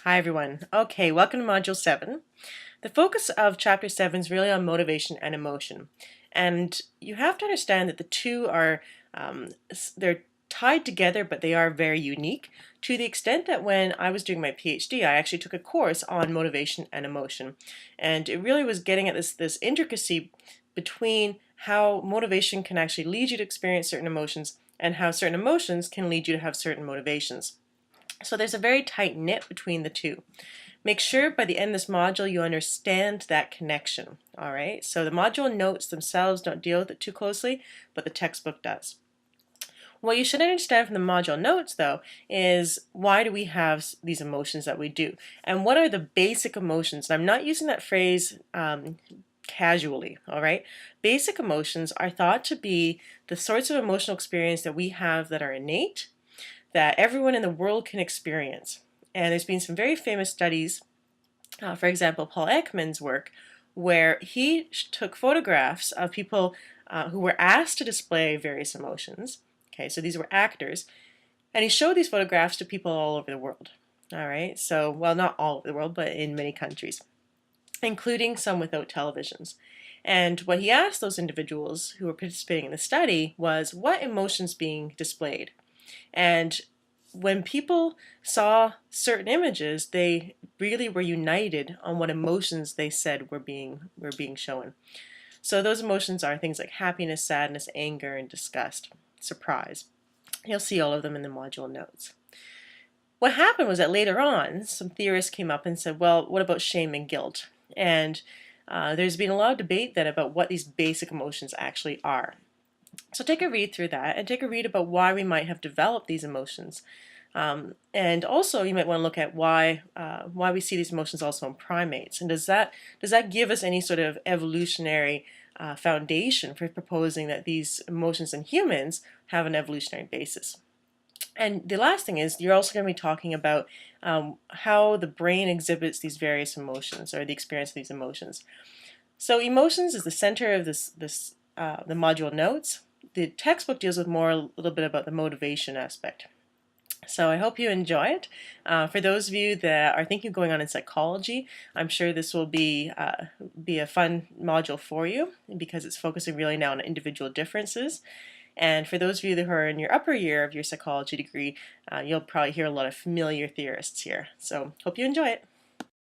Hi everyone. Okay, welcome to Module 7. The focus of Chapter 7 is really on motivation and emotion. And you have to understand that the two are, they're tied together, but they are very unique to the extent that when I was doing my PhD, I actually took a course on motivation and emotion. And it really was getting at this intricacy between how motivation can actually lead you to experience certain emotions and how certain emotions can lead you to have certain motivations. So there's a very tight knit between the two. Make sure by the end of this module you understand that connection. All right, so the module notes themselves don't deal with it too closely, but the textbook does. What you should understand from the module notes, though, is why do we have these emotions that we do? And what are the basic emotions? And I'm not using that phrase casually, all right? Basic emotions are thought to be the sorts of emotional experience that we have that are innate, that everyone in the world can experience. And there's been some very famous studies, for example, Paul Ekman's work, where he took photographs of people who were asked to display various emotions. Okay, so these were actors, and he showed these photographs to people all over the world. All right, so, well, not all over the world, but in many countries, including some without televisions. And what he asked those individuals who were participating in the study was, what emotions being displayed? And when people saw certain images, they really were united on what emotions they said were being shown. So those emotions are things like happiness, sadness, anger, and disgust, surprise. You'll see all of them in the module notes. What happened was that later on, some theorists came up and said, well, what about shame and guilt? And there's been a lot of debate then about what these basic emotions actually are. So take a read through that and take a read about why we might have developed these emotions. And also you might want to look at why we see these emotions also in primates. And does that give us any sort of evolutionary foundation for proposing that these emotions in humans have an evolutionary basis? And the last thing is, you're also going to be talking about how the brain exhibits these various emotions, or the experience of these emotions. So emotions is the center of the module notes. The textbook deals with a little bit about the motivation aspect. So I hope you enjoy it. For those of you that are thinking of going on in psychology, I'm sure this will be a fun module for you because it's focusing really now on individual differences. And for those of you who are in your upper year of your psychology degree, you'll probably hear a lot of familiar theorists here. So hope you enjoy it.